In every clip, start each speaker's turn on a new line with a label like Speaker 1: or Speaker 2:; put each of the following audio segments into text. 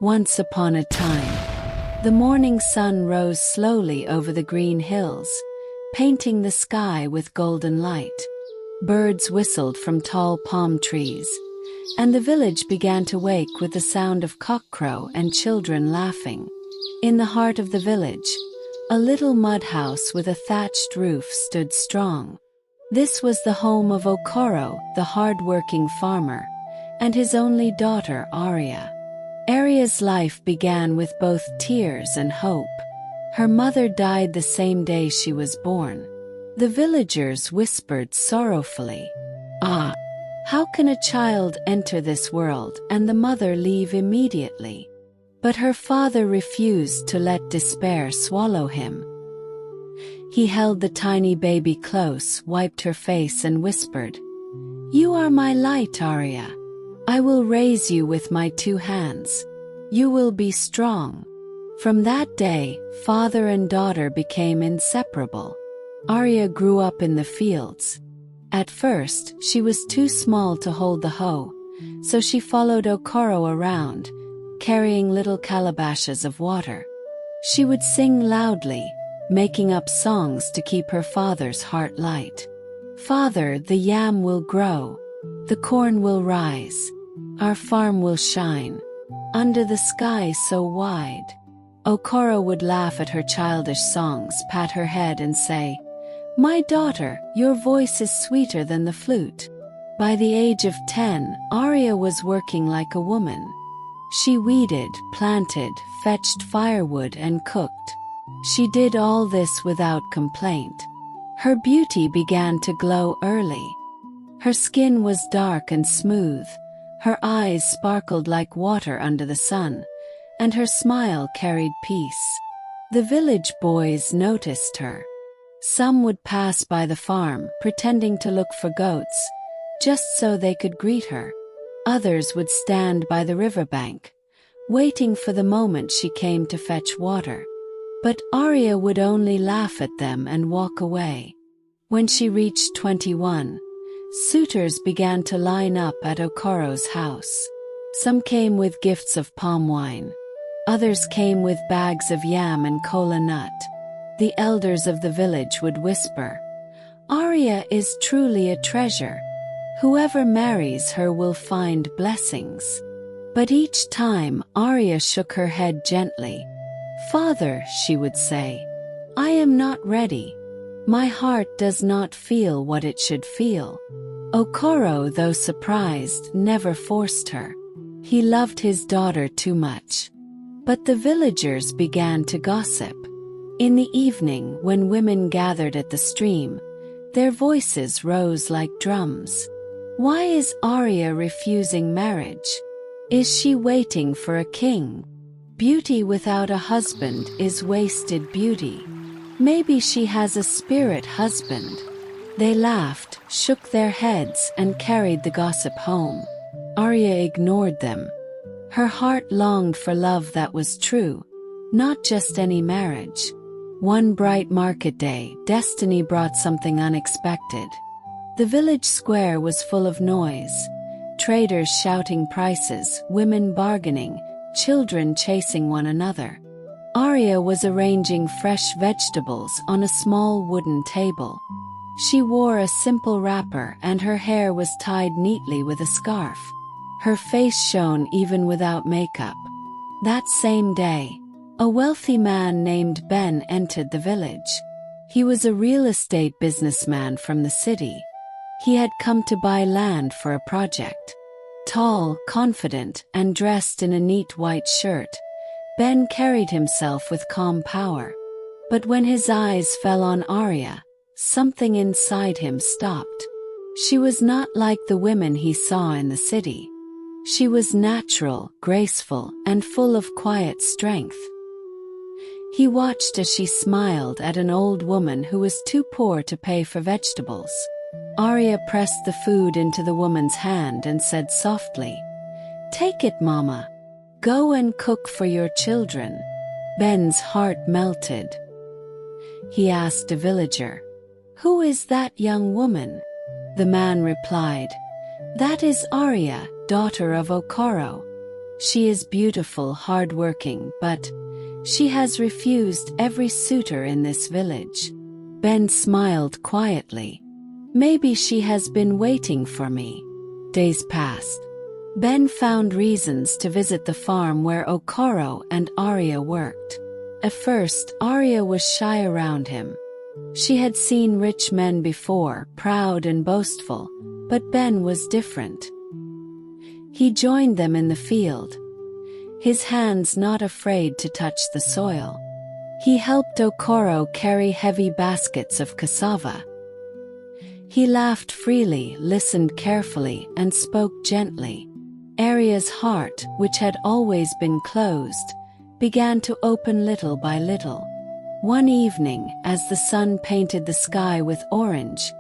Speaker 1: Once upon a time, the morning sun rose slowly over the green hills, painting the sky with golden light. Birds whistled from tall palm trees, and the village began to wake with the sound of cockcrow and children laughing. In the heart of the village, a little mud house with a thatched roof stood strong. This was the home of Okoro, the hard-working farmer, and his only daughter, Arya. Arya's life began with both tears and hope. Her mother died the same day she was born. The villagers whispered sorrowfully, "Ah, how can a child enter this world and the mother leave immediately?" But her father refused to let despair swallow him. He held the tiny baby close, wiped her face and whispered, "You are my light, Arya. I will raise you with my two hands. You will be strong." From that day, father and daughter became inseparable. Arya grew up in the fields. At first, she was too small to hold the hoe, so she followed Okoro around, carrying little calabashes of water. She would sing loudly, making up songs to keep her father's heart light. "Father, the yam will grow. The corn will rise. Our farm will shine. Under the sky so wide." Okoro would laugh at her childish songs, pat her head and say, "My daughter, your voice is sweeter than the flute." By the age of 10, Arya was working like a woman. She weeded, planted, fetched firewood and cooked. She did all this without complaint. Her beauty began to glow early. Her skin was dark and smooth, her eyes sparkled like water under the sun, and her smile carried peace. The village boys noticed her. Some would pass by the farm, pretending to look for goats, just so they could greet her. Others would stand by the riverbank, waiting for the moment she came to fetch water. But Arya would only laugh at them and walk away. When she reached 21, suitors began to line up at Okoro's house. Some came with gifts of palm wine. Others came with bags of yam and kola nut. The elders of the village would whisper, "Arya is truly a treasure. Whoever marries her will find blessings." But each time, Arya shook her head gently. "Father," she would say, "I am not ready. My heart does not feel what it should feel." Okoro, though surprised, never forced her. He loved his daughter too much. But the villagers began to gossip. In the evening, when women gathered at the stream, their voices rose like drums. "Why is Arya refusing marriage? Is she waiting for a king? Beauty without a husband is wasted beauty. Maybe she has a spirit husband." They laughed, shook their heads, and carried the gossip home. Arya ignored them. Her heart longed for love that was true, not just any marriage. One bright market day, destiny brought something unexpected. The village square was full of noise. Traders shouting prices, women bargaining, children chasing one another. Arya was arranging fresh vegetables on a small wooden table. She wore a simple wrapper and her hair was tied neatly with a scarf. Her face shone even without makeup. That same day, a wealthy man named Ben entered the village. He was a real estate businessman from the city. He had come to buy land for a project. Tall, confident, and dressed in a neat white shirt, Ben carried himself with calm power. But when his eyes fell on Arya, something inside him stopped. She was not like the women he saw in the city. She was natural, graceful, and full of quiet strength. He watched as she smiled at an old woman who was too poor to pay for vegetables. Arya pressed the food into the woman's hand and said softly, "Take it, Mama. Go and cook for your children." Ben's heart melted. He asked a villager, "Who is that young woman?" The man replied, "That is Arya, daughter of Okoro. She is beautiful, hardworking, but she has refused every suitor in this village. Ben smiled quietly. Maybe she has been waiting for me. Days passed. Ben found reasons to visit the farm where Okoro and Arya worked. At first, Arya was shy around him. She had seen rich men before, proud and boastful, but Ben was different. He joined them in the field, his hands not afraid to touch the soil. He helped Okoro carry heavy baskets of cassava. He laughed freely, listened carefully, and spoke gently. Arya's heart, which had always been closed, began to open little by little. One evening, as the sun painted the sky with orange,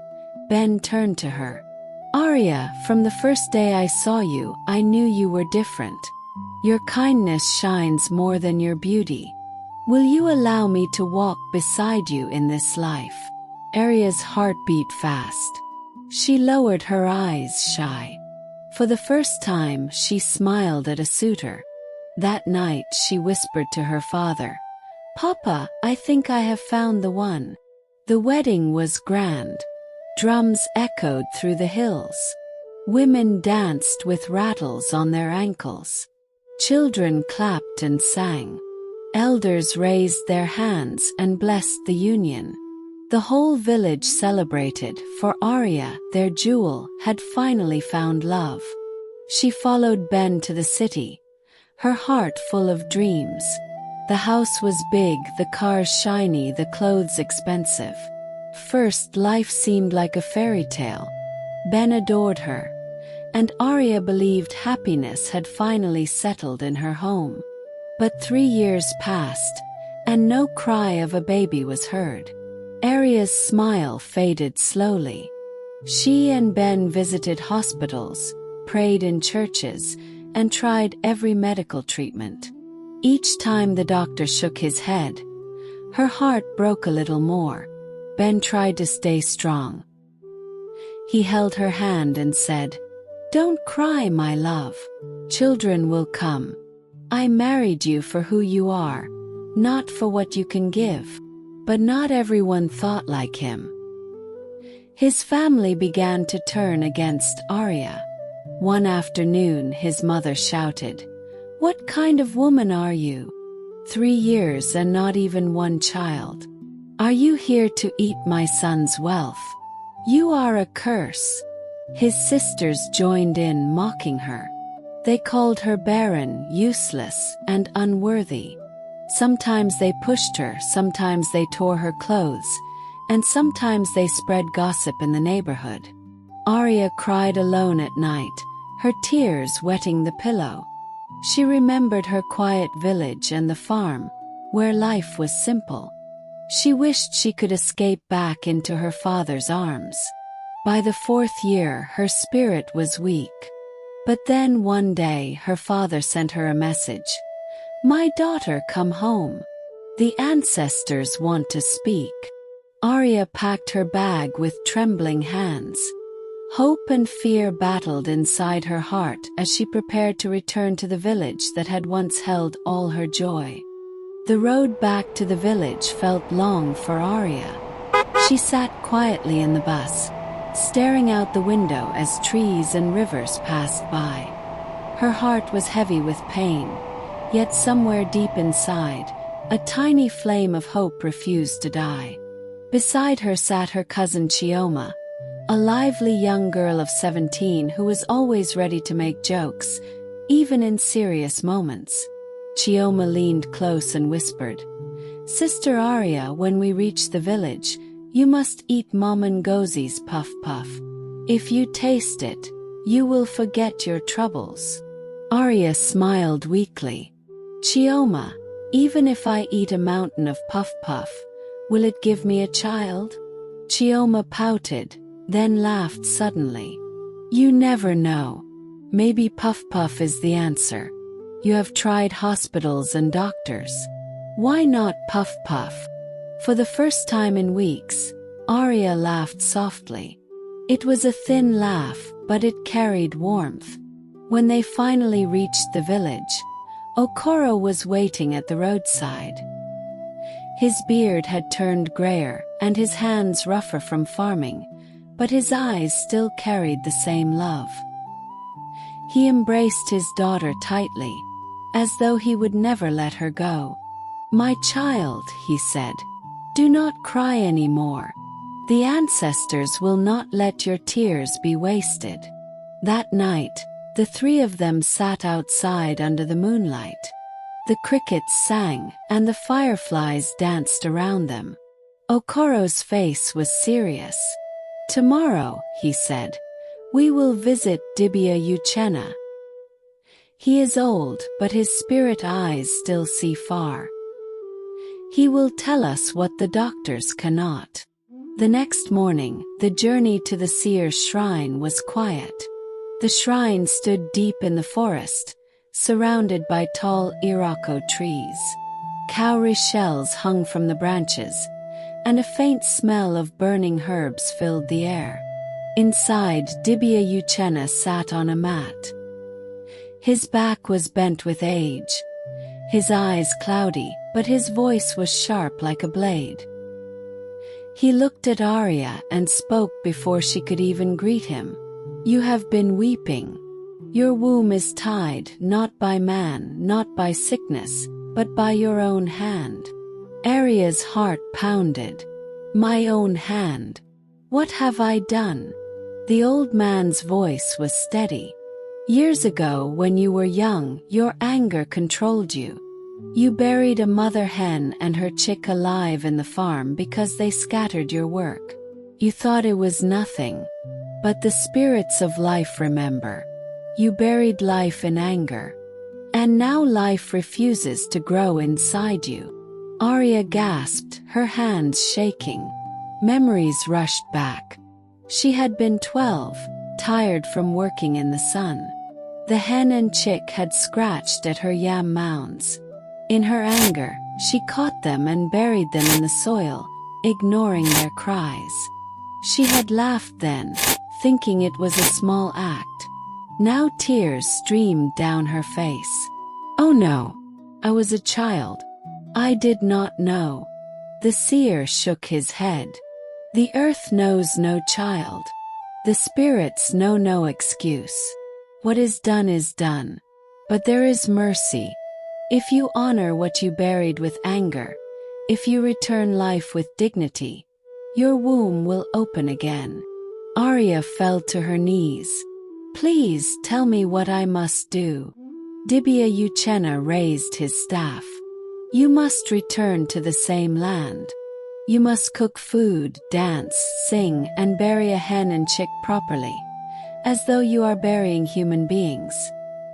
Speaker 1: Ben turned to her. "Arya, from the first day I saw you, I knew you were different. Your kindness shines more than your beauty. Will you allow me to walk beside you in this life?" Arya's heart beat fast. She lowered her eyes, shy. For the first time, she smiled at a suitor. That night, she whispered to her father, "Papa, I think I have found the one." The wedding was grand. Drums echoed through the hills. Women danced with rattles on their ankles. Children clapped and sang. Elders raised their hands and blessed the union. The whole village celebrated, for Arya, their jewel, had finally found love. She followed Ben to the city, her heart full of dreams. The house was big, the cars shiny, the clothes expensive. First, life seemed like a fairy tale. Ben adored her, and Arya believed happiness had finally settled in her home. But 3 years passed, and no cry of a baby was heard. Arya's smile faded slowly. She and Ben visited hospitals, prayed in churches, and tried every medical treatment. Each time the doctor shook his head, her heart broke a little more. Ben tried to stay strong. He held her hand and said, "Don't cry, my love. Children will come. I married you for who you are, not for what you can give." But not everyone thought like him. His family began to turn against Arya. One afternoon, his mother shouted, "What kind of woman are you? 3 years and not even one child. Are you here to eat my son's wealth? You are a curse." His sisters joined in, mocking her. They called her barren, useless, and unworthy. Sometimes they pushed her, sometimes they tore her clothes, and sometimes they spread gossip in the neighborhood. Arya cried alone at night, her tears wetting the pillow. She remembered her quiet village and the farm, where life was simple. She wished she could escape back into her father's arms. By the 4th year, her spirit was weak. But then one day her father sent her a message. "My daughter, come home. The ancestors want to speak." Arya packed her bag with trembling hands. Hope and fear battled inside her heart as she prepared to return to the village that had once held all her joy. The road back to the village felt long for Arya. She sat quietly in the bus, staring out the window as trees and rivers passed by. Her heart was heavy with pain. Yet somewhere deep inside, a tiny flame of hope refused to die. Beside her sat her cousin Chioma, a lively young girl of 17 who was always ready to make jokes, even in serious moments. Chioma leaned close and whispered, "Sister Arya, when we reach the village, you must eat Mom Ngozi's puff puff. If you taste it, you will forget your troubles." Arya smiled weakly. "Chioma, even if I eat a mountain of puff puff, will it give me a child?" Chioma pouted, then laughed suddenly. "You never know. Maybe puff puff is the answer. You have tried hospitals and doctors. Why not puff puff?" For the first time in weeks, Arya laughed softly. It was a thin laugh, but it carried warmth. When they finally reached the village, Okoro was waiting at the roadside. His beard had turned grayer and his hands rougher from farming, but his eyes still carried the same love. He embraced his daughter tightly, as though he would never let her go. "My child," he said, "do not cry anymore. The ancestors will not let your tears be wasted." That night, the three of them sat outside under the moonlight. The crickets sang, and the fireflies danced around them. Okoro's face was serious. "Tomorrow," he said, "we will visit Dibia Uchenna. He is old, but his spirit eyes still see far. He will tell us what the doctors cannot." The next morning, the journey to the seer's shrine was quiet. The shrine stood deep in the forest, surrounded by tall iroko trees. Cowrie shells hung from the branches, and a faint smell of burning herbs filled the air. Inside, Dibia Uchenna sat on a mat. His back was bent with age, his eyes cloudy, but his voice was sharp like a blade. He looked at Arya and spoke before she could even greet him. "You have been weeping. Your womb is tied, not by man, not by sickness, but by your own hand." Arya's heart pounded. "My own hand? What have I done?" The old man's voice was steady. "Years ago, when you were young, your anger controlled you. You buried a mother hen and her chick alive in the farm because they scattered your work. You thought it was nothing. But the spirits of life remember. You buried life in anger. And now life refuses to grow inside you." Arya gasped, her hands shaking. Memories rushed back. She had been 12, tired from working in the sun. The hen and chick had scratched at her yam mounds. In her anger, she caught them and buried them in the soil, ignoring their cries. She had laughed then, thinking it was a small act. Now tears streamed down her face. "Oh no, I was a child. I did not know." The seer shook his head. "The earth knows no child. The spirits know no excuse. What is done, but there is mercy. If you honor what you buried with anger, if you return life with dignity, your womb will open again." Arya fell to her knees. "Please tell me what I must do." Dibia Uchenna raised his staff. "You must return to the same land. You must cook food, dance, sing, and bury a hen and chick properly, as though you are burying human beings.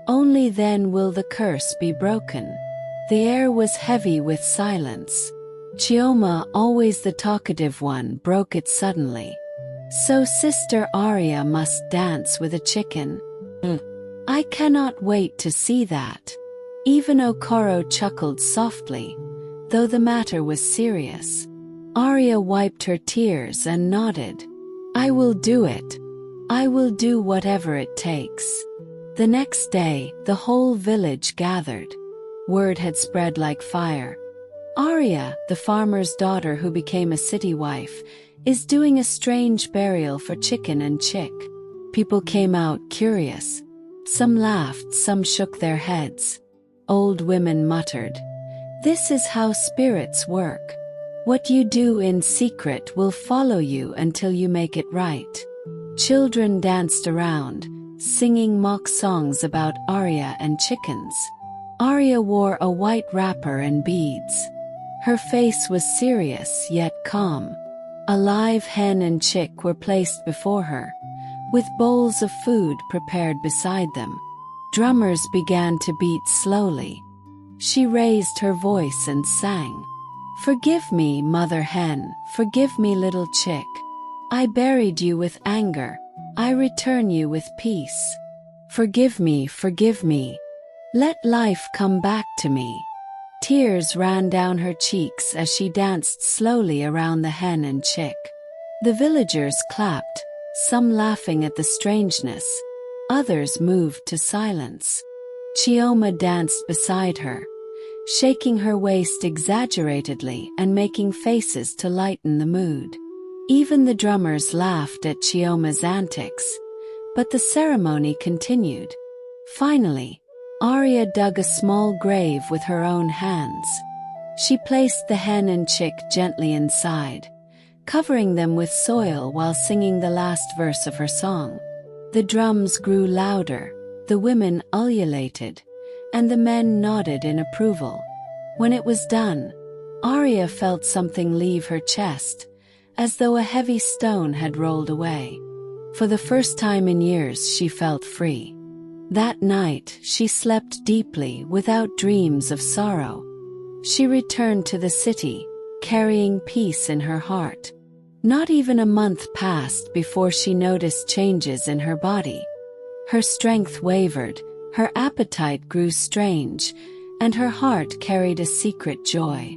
Speaker 1: Only then will the curse be broken." The air was heavy with silence. Chioma, always the talkative one, broke it suddenly. "So Sister Arya must dance with a chicken? I cannot wait to see that." Even Okoro chuckled softly, though the matter was serious. Arya wiped her tears and nodded. "I will do it. I will do whatever it takes." The next day, the whole village gathered. Word had spread like fire. Arya, the farmer's daughter who became a city wife, is doing a strange burial for chicken and chick. People came out curious. Some laughed, some shook their heads. Old women muttered, "This is how spirits work. What you do in secret will follow you until you make it right." Children danced around, singing mock songs about Arya and chickens. Arya wore a white wrapper and beads. Her face was serious yet calm. A live hen and chick were placed before her, with bowls of food prepared beside them. Drummers began to beat slowly. She raised her voice and sang, "Forgive me, mother hen, forgive me, little chick. I buried you with anger, I return you with peace. Forgive me, forgive me. Let life come back to me." Tears ran down her cheeks as she danced slowly around the hen and chick. The villagers clapped, some laughing at the strangeness, Others moved to silence. Chioma danced beside her, shaking her waist exaggeratedly and making faces to lighten the mood. Even the drummers laughed at Chioma's antics, but the ceremony continued. Finally, Arya dug a small grave with her own hands. She placed the hen and chick gently inside, covering them with soil while singing the last verse of her song. The drums grew louder, the women ululated, and the men nodded in approval. When it was done, Arya felt something leave her chest, as though a heavy stone had rolled away. For the first time in years she felt free. That night she slept deeply without dreams of sorrow. She returned to the city, carrying peace in her heart. Not even a month passed before she noticed changes in her body. Her strength wavered, her appetite grew strange, and her heart carried a secret joy.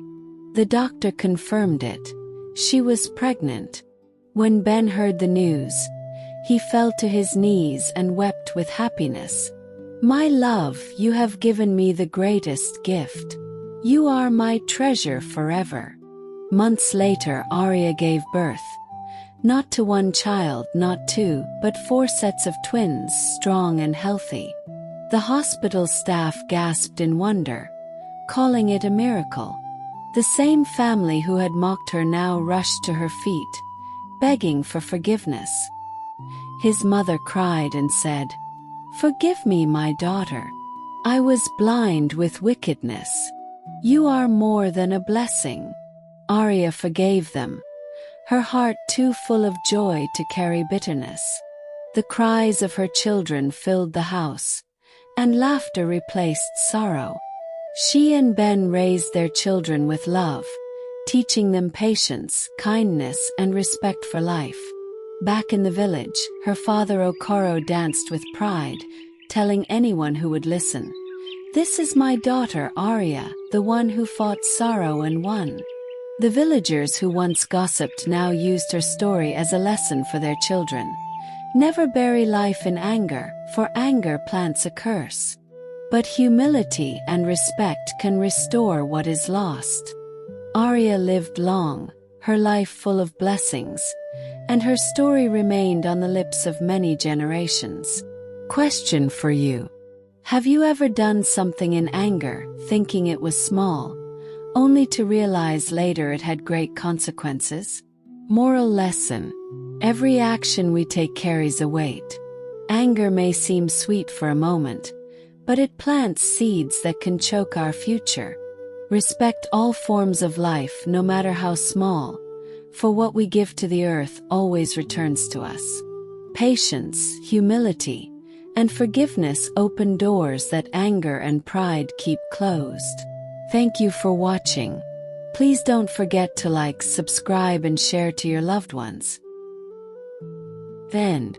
Speaker 1: The doctor confirmed it. She was pregnant. When Ben heard the news, he fell to his knees and wept with happiness. "My love, you have given me the greatest gift. You are my treasure forever." Months later, Arya gave birth. Not to one child, not two, but 4 sets of twins, strong and healthy. The hospital staff gasped in wonder, calling it a miracle. The same family who had mocked her now rushed to her feet, begging for forgiveness. His mother cried and said, "Forgive me, my daughter. I was blind with wickedness. You are more than a blessing." Arya forgave them, her heart too full of joy to carry bitterness. The cries of her children filled the house, and laughter replaced sorrow. She and Ben raised their children with love, teaching them patience, kindness, and respect for life. Back in the village, her father Okoro danced with pride, telling anyone who would listen, "This is my daughter Arya, the one who fought sorrow and won." The villagers who once gossiped now used her story as a lesson for their children. Never bury life in anger, for anger plants a curse. But humility and respect can restore what is lost. Arya lived long, her life full of blessings, and her story remained on the lips of many generations. Question for you. Have you ever done something in anger, thinking it was small, only to realize later it had great consequences? Moral lesson. Every action we take carries a weight. Anger may seem sweet for a moment, but it plants seeds that can choke our future. Respect all forms of life, no matter how small, for what we give to the earth always returns to us. Patience, humility, and forgiveness open doors that anger and pride keep closed. Thank you for watching. Please don't forget to like, subscribe, and share to your loved ones. The end.